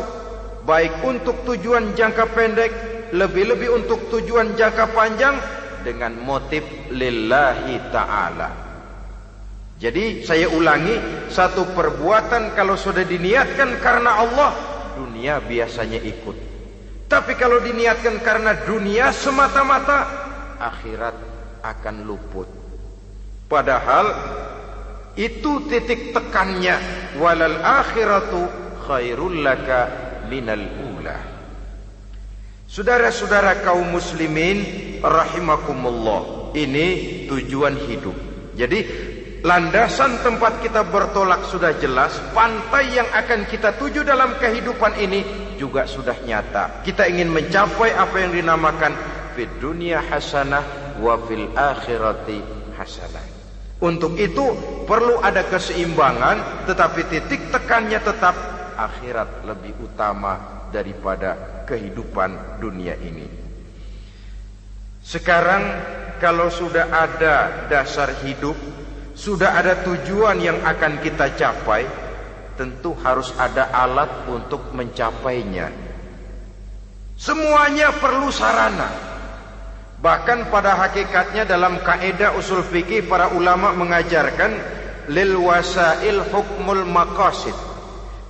baik untuk tujuan jangka pendek, lebih-lebih untuk tujuan jangka panjang, dengan motif lillahi ta'ala. Jadi saya ulangi, satu perbuatan kalau sudah diniatkan karena Allah, dunia biasanya ikut. Tapi kalau diniatkan karena dunia semata-mata, akhirat akan luput. Padahal itu titik tekannya, walal akhiratu khairul laka minal ula. Saudara-saudara kaum muslimin rahimakumullah, ini tujuan hidup. Jadi landasan tempat kita bertolak sudah jelas, pantai yang akan kita tuju dalam kehidupan ini juga sudah nyata. Kita ingin mencapai apa yang dinamakan fid dunya hasanah wa fil akhirati hasanah. Untuk itu perlu ada keseimbangan, tetapi titik tekannya tetap akhirat lebih utama daripada kehidupan dunia ini. Sekarang kalau sudah ada dasar hidup, sudah ada tujuan yang akan kita capai, tentu harus ada alat untuk mencapainya. Semuanya perlu sarana. Bahkan pada hakikatnya dalam kaidah usul fikih para ulama mengajarkan lil wasail hukmul maqasid.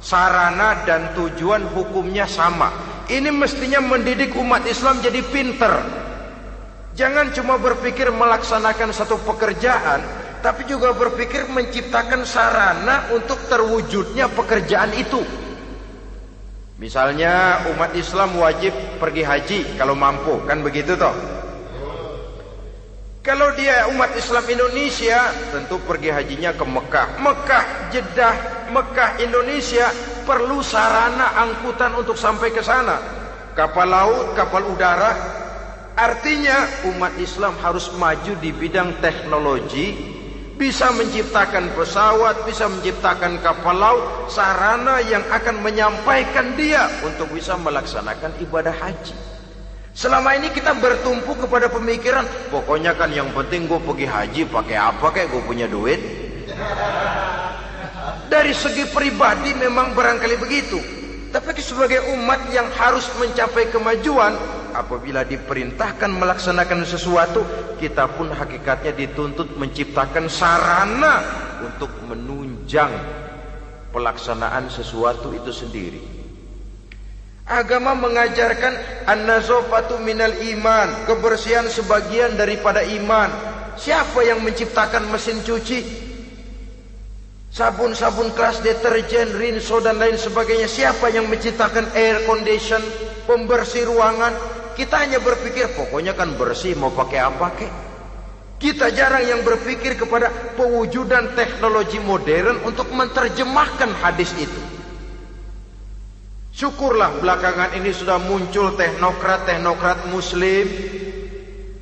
Sarana dan tujuan hukumnya sama. Ini mestinya mendidik umat Islam jadi pinter. Jangan cuma berpikir melaksanakan satu pekerjaan, tapi juga berpikir menciptakan sarana untuk terwujudnya pekerjaan itu. Misalnya umat Islam wajib pergi haji kalau mampu, kan begitu toh? Kalau dia umat Islam Indonesia, tentu pergi hajinya ke Mekah. Mekah, Jeddah, Mekah, Indonesia perlu sarana angkutan untuk sampai ke sana. Kapal laut, kapal udara. Artinya umat Islam harus maju di bidang teknologi, bisa menciptakan pesawat, bisa menciptakan kapal laut, sarana yang akan menyampaikan dia untuk bisa melaksanakan ibadah haji. Selama ini kita bertumpu kepada pemikiran, pokoknya kan yang penting gue pergi haji pakai apa kayak gue punya duit. Dari segi pribadi memang barangkali begitu. Tapi sebagai umat yang harus mencapai kemajuan, apabila diperintahkan melaksanakan sesuatu, kita pun hakikatnya dituntut menciptakan sarana untuk menunjang pelaksanaan sesuatu itu sendiri. Agama mengajarkan an-nazafatu minal iman, kebersihan sebagian daripada iman. Siapa yang menciptakan mesin cuci, sabun-sabun keras, deterjen, rinso dan lain sebagainya? Siapa yang menciptakan air condition, pembersih ruangan? Kita hanya berpikir pokoknya kan bersih, mau pakai apa kek. Kita jarang yang berpikir kepada pewujudan teknologi modern untuk menerjemahkan hadis itu. Syukurlah belakangan ini sudah muncul teknokrat-teknokrat muslim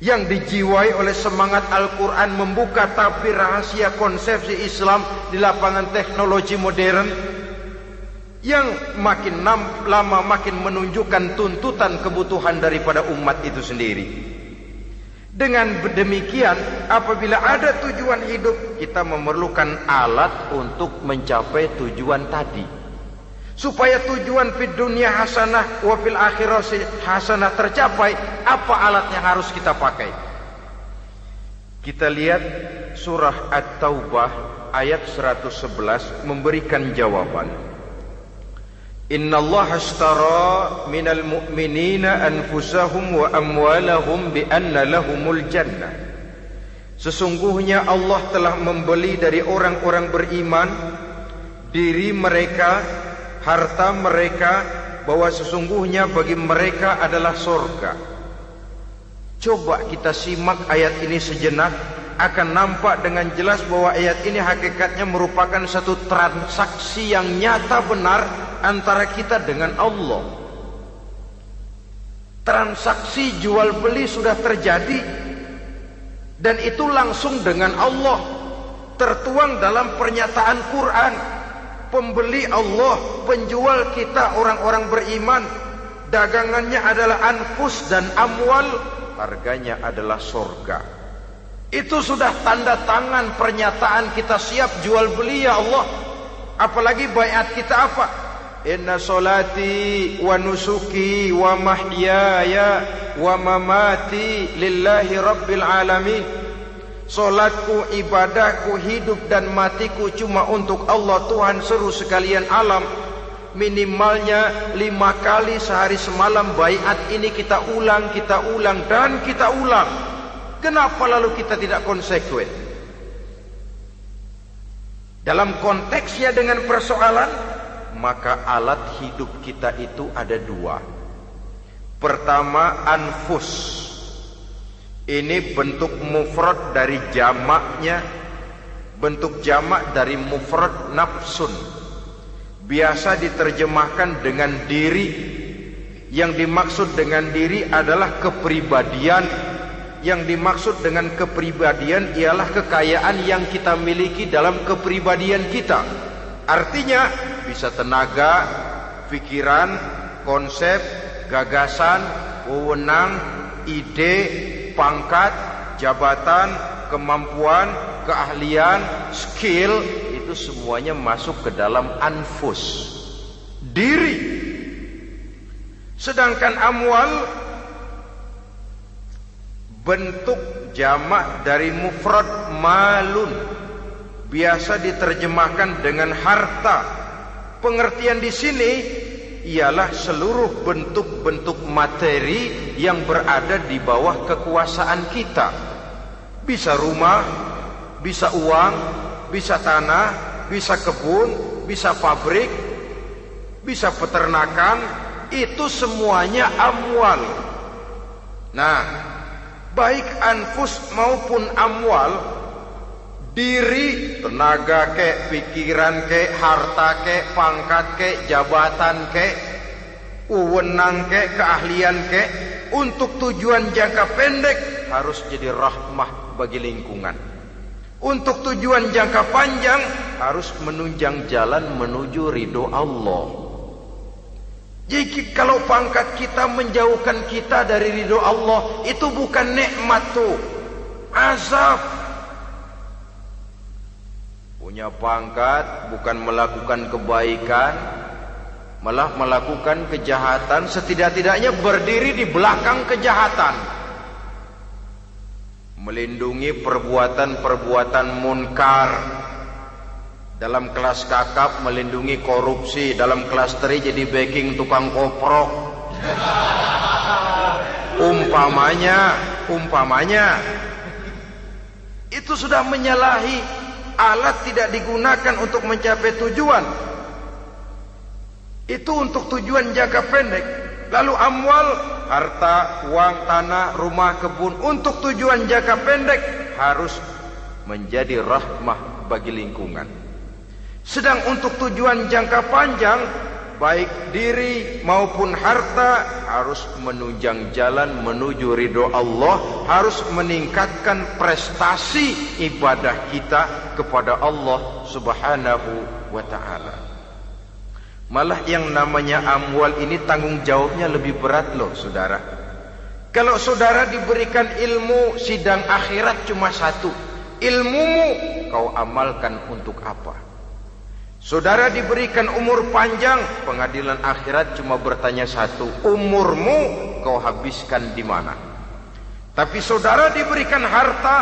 yang dijiwai oleh semangat Al-Quran membuka tabir rahasia konsepsi Islam di lapangan teknologi modern, yang makin lama makin menunjukkan tuntutan kebutuhan daripada umat itu sendiri. Dengan demikian, apabila ada tujuan hidup, kita memerlukan alat untuk mencapai tujuan tadi. Supaya tujuan fid dunya hasanah wa fil akhirati hasanah tercapai, apa alat yang harus kita pakai? Kita lihat surah At-Taubah ayat 111 memberikan jawaban. Innallaha ashtara minal mu'minina anfusahum wa amwalahum bi anna lahumul jannah. Sesungguhnya Allah telah membeli dari orang-orang beriman diri mereka, harta mereka, bahwa sesungguhnya bagi mereka adalah surga. Coba kita simak ayat ini sejenak, akan nampak dengan jelas bahwa ayat ini hakikatnya merupakan satu transaksi yang nyata benar antara kita dengan Allah. Transaksi jual beli sudah terjadi, dan itu langsung dengan Allah, tertuang dalam pernyataan Quran. Pembeli Allah, penjual kita orang-orang beriman, dagangannya adalah anfus dan amwal, harganya adalah surga. Itu sudah tanda tangan pernyataan kita siap jual beli ya Allah. Apalagi baiat kita apa? Inna solati wa nusuki wa mahyaya wa mamati lillahi rabbil alamin. Solatku, ibadahku, hidup dan matiku cuma untuk Allah Tuhan seru sekalian alam. Minimalnya 5 kali sehari semalam baiat ini kita ulang dan kita ulang. Kenapa lalu kita tidak konsekuen? Dalam konteksnya dengan persoalan, maka alat hidup kita itu ada 2. Pertama, anfus. Ini bentuk mufrad dari jamaknya, bentuk jamak dari mufrad nafsun. Biasa diterjemahkan dengan diri. Yang dimaksud dengan diri adalah kepribadian. Yang dimaksud dengan kepribadian ialah kekayaan yang kita miliki dalam kepribadian kita. Artinya bisa tenaga, pikiran, konsep, gagasan, wewenang, ide, pangkat, jabatan, kemampuan, keahlian, skill, itu semuanya masuk ke dalam anfus, diri. Sedangkan amwal bentuk jamak dari mufrad malun, biasa diterjemahkan dengan harta. Pengertian di sini ialah seluruh bentuk-bentuk materi yang berada di bawah kekuasaan kita. Bisa rumah, bisa uang, bisa tanah, bisa kebun, bisa pabrik, bisa peternakan, itu semuanya amwal. Nah, baik anfus maupun amwal, diri, tenaga kek, pikiran kek, harta kek, pangkat kek, jabatan kek, wewenang kek, keahlian kek, untuk tujuan jangka pendek harus jadi rahmah bagi lingkungan. Untuk tujuan jangka panjang harus menunjang jalan menuju ridho Allah. Jadi kalau pangkat kita menjauhkan kita dari ridho Allah, itu bukan nikmat tuh, azab. Punya pangkat bukan melakukan kebaikan, malah melakukan kejahatan, setidak-tidaknya berdiri di belakang kejahatan, melindungi perbuatan-perbuatan munkar. Dalam kelas kakap melindungi korupsi, dalam kelas teri jadi backing tukang koprok. Umpamanya itu sudah menyalahi. Alat tidak digunakan untuk mencapai tujuan, itu untuk tujuan jangka pendek. Lalu amwal harta, uang, tanah, rumah, kebun untuk tujuan jangka pendek harus menjadi rahmah bagi lingkungan. Sedang untuk tujuan jangka panjang, baik diri maupun harta harus menunjang jalan menuju ridho Allah, harus meningkatkan prestasi ibadah kita kepada Allah Subhanahu wa ta'ala. Malah yang namanya amwal ini tanggung jawabnya lebih berat loh saudara. Kalau saudara diberikan ilmu, sidang akhirat cuma satu. Ilmumu kau amalkan untuk apa? Saudara diberikan umur panjang, pengadilan akhirat cuma bertanya satu. Umurmu kau habiskan di mana? Tapi saudara diberikan harta,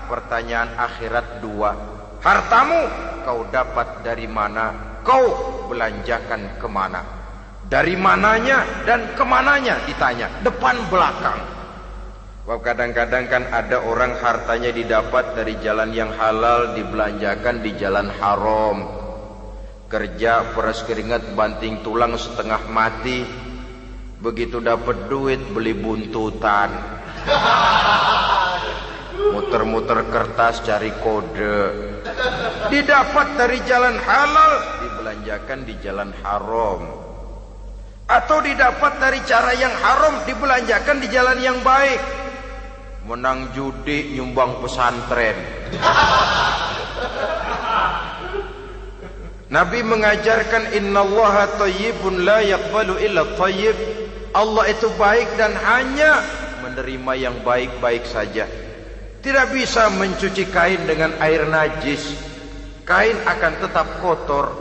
pertanyaan akhirat dua. Hartamu kau dapat dari mana? Kau belanjakan kemana? Dari mananya dan kemananya ditanya, depan belakang. Kadang-kadang kan ada orang hartanya didapat dari jalan yang halal, dibelanjakan di jalan haram. Kerja peras keringat banting tulang setengah mati, begitu dapat duit beli buntutan, muter-muter kertas cari kode. Didapat dari jalan halal, dibelanjakan di jalan haram. Atau didapat dari cara yang haram, dibelanjakan di jalan yang baik. Menang judi, nyumbang pesantren. Nabi mengajarkan innallaha thayyibun la yaqbalu illa thayyib. Allah itu baik dan hanya menerima yang baik-baik saja. Tidak bisa mencuci kain dengan air najis. Kain akan tetap kotor.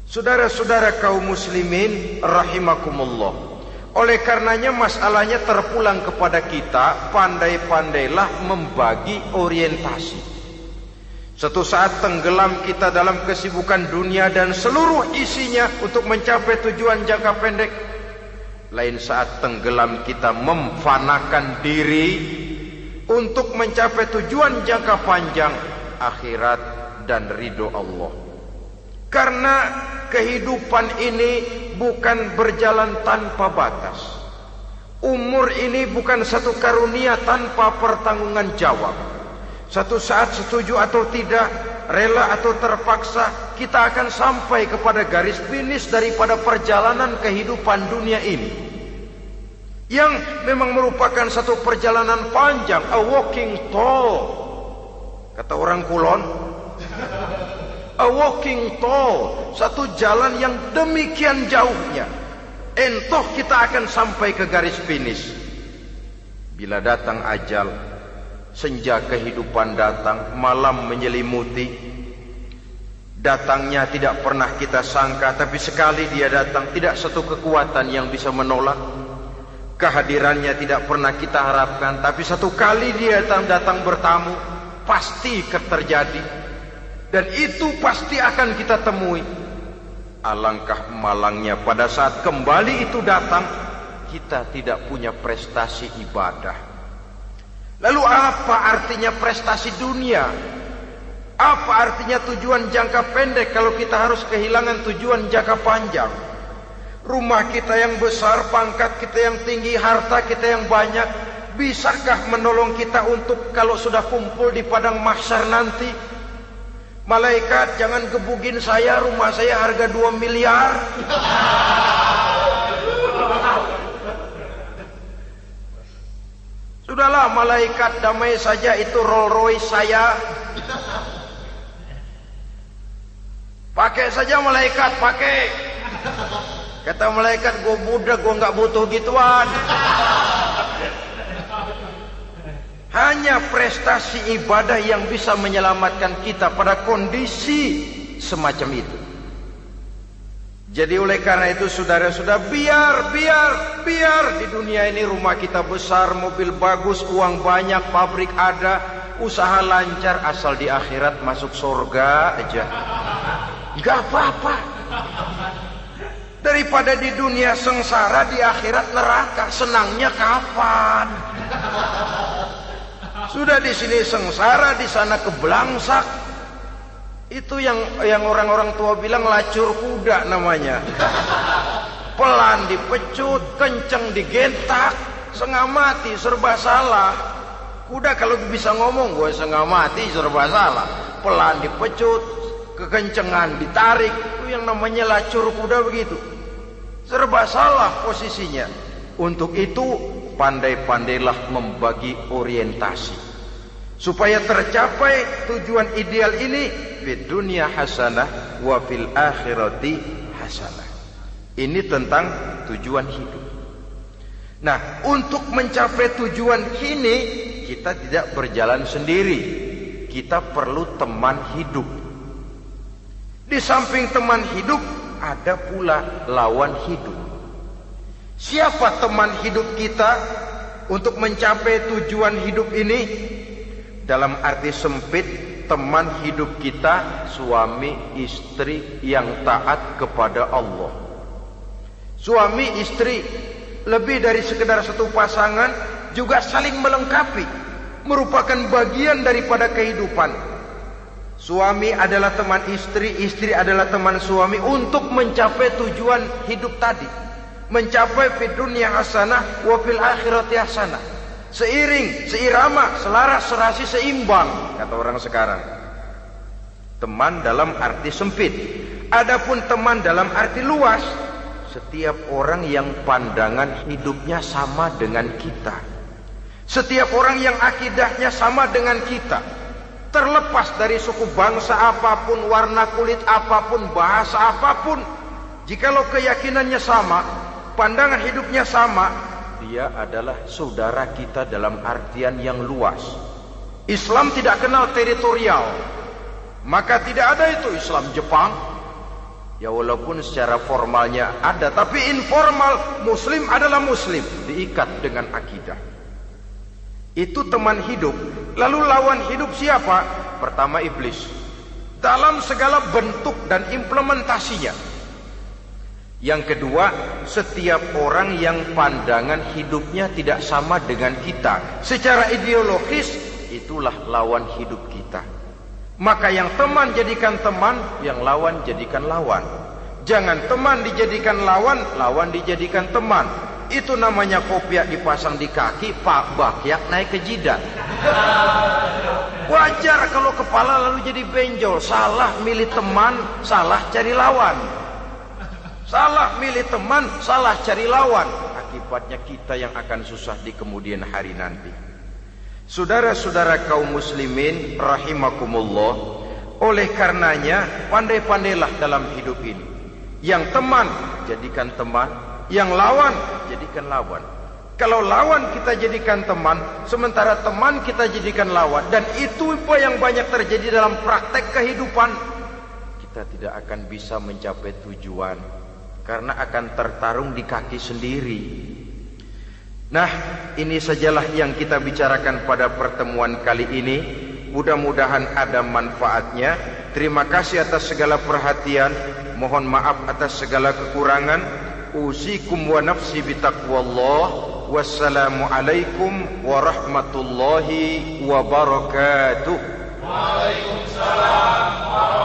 Saudara-saudara kaum muslimin rahimakumullah. Oleh karenanya masalahnya terpulang kepada kita, pandai-pandailah membagi orientasi. Suatu saat tenggelam kita dalam kesibukan dunia dan seluruh isinya untuk mencapai tujuan jangka pendek. Lain saat tenggelam kita memfanakan diri untuk mencapai tujuan jangka panjang, akhirat dan ridho Allah. Karena kehidupan ini bukan berjalan tanpa batas. Umur ini bukan satu karunia tanpa pertanggungan jawab. Satu saat setuju atau tidak, rela atau terpaksa, kita akan sampai kepada garis finish daripada perjalanan kehidupan dunia ini, yang memang merupakan satu perjalanan panjang, a walking tall. Kata orang Kulon, a walking tall, satu jalan yang demikian jauhnya. Entoh kita akan sampai ke garis finish. Bila datang ajal, senja kehidupan datang, malam menyelimuti. Datangnya tidak pernah kita sangka, tapi sekali dia datang, tidak satu kekuatan yang bisa menolak. Kehadirannya tidak pernah kita harapkan, tapi satu kali dia datang bertamu, pasti terjadi. Dan itu pasti akan kita temui. Alangkah malangnya pada saat kembali itu datang, kita tidak punya prestasi ibadah. Lalu apa artinya prestasi dunia? Apa artinya tujuan jangka pendek kalau kita harus kehilangan tujuan jangka panjang? Rumah kita yang besar, pangkat kita yang tinggi, harta kita yang banyak, bisakah menolong kita untuk kalau sudah kumpul di padang mahsyar nanti? Malaikat, jangan gebugin saya, rumah saya harga 2 miliar. Sudahlah malaikat, damai saja, itu Rolls Royce saya. Pakai saja malaikat, pakai. Kata malaikat, gue budak, gue gak butuh gituan. Hanya prestasi ibadah yang bisa menyelamatkan kita pada kondisi semacam itu. Jadi oleh karena itu saudara-saudara, biar di dunia ini rumah kita besar, mobil bagus, uang banyak, pabrik ada, usaha lancar, asal di akhirat masuk surga aja. Gak apa-apa. Daripada di dunia sengsara, di akhirat neraka, senangnya kapan? Sudah di sini sengsara, di sana keblangsak. Itu yang orang-orang tua bilang lacur kuda namanya. pelan dipecut, kenceng digentak, setengah mati, serba salah. Kuda kalau bisa ngomong, gue setengah mati, serba salah. Pelan dipecut, kekencengan ditarik, itu yang namanya lacur kuda begitu. Serba salah posisinya. Untuk itu pandai-pandailah membagi orientasi supaya tercapai tujuan ideal ini, fid dunya hasanah wa fil akhirati hasanah. Ini tentang tujuan hidup. Nah, untuk mencapai tujuan ini kita tidak berjalan sendiri. Kita perlu teman hidup. Di samping teman hidup ada pula lawan hidup. Siapa teman hidup kita untuk mencapai tujuan hidup ini? Dalam arti sempit, teman hidup kita suami istri yang taat kepada Allah. Suami istri lebih dari sekedar satu pasangan, juga saling melengkapi, merupakan bagian daripada kehidupan. Suami adalah teman istri, istri adalah teman suami untuk mencapai tujuan hidup tadi. Mencapai fid dunya hasanah wa fil akhirati hasanah. Seiring, seirama, selaras, serasi, seimbang, kata orang sekarang. Teman dalam arti sempit. Adapun teman dalam arti luas, setiap orang yang pandangan hidupnya sama dengan kita. Setiap orang yang akidahnya sama dengan kita. Terlepas dari suku bangsa apapun, warna kulit apapun, bahasa apapun, jikalau keyakinannya sama, pandangan hidupnya sama, dia adalah saudara kita dalam artian yang luas. Islam tidak kenal teritorial, maka tidak ada itu Islam Jepang. Ya walaupun secara formalnya ada, tapi informal Muslim adalah Muslim, diikat dengan akidah. Itu teman hidup. Lalu lawan hidup siapa? Pertama iblis, dalam segala bentuk dan implementasinya. Yang kedua, setiap orang yang pandangan hidupnya tidak sama dengan kita secara ideologis, itulah lawan hidup kita. Maka yang teman jadikan teman, yang lawan jadikan lawan. Jangan teman dijadikan lawan, lawan dijadikan teman. Itu namanya kopiah dipasang di kaki, pak bakyak naik ke jidat. Wajar kalau kepala lalu jadi benjol. Salah milih teman, salah cari lawan. Salah milih teman, salah cari lawan. Akibatnya kita yang akan susah di kemudian hari nanti. Saudara-saudara kaum muslimin rahimakumullah, oleh karenanya pandai-pandailah dalam hidup ini. Yang teman jadikan teman, yang lawan jadikan lawan. Kalau lawan kita jadikan teman, sementara teman kita jadikan lawan, dan itu apa yang banyak terjadi dalam praktek kehidupan, kita tidak akan bisa mencapai tujuan, karena akan tertarung di kaki sendiri. Nah, ini sajalah yang kita bicarakan pada pertemuan kali ini. Mudah-mudahan ada manfaatnya. Terima kasih atas segala perhatian. Mohon maaf atas segala kekurangan. Usikum wa nafsi bitaqwallah. Wassalamualaikum warahmatullahi wabarakatuh. Waalaikumsalam warahmatullahi wabarakatuh.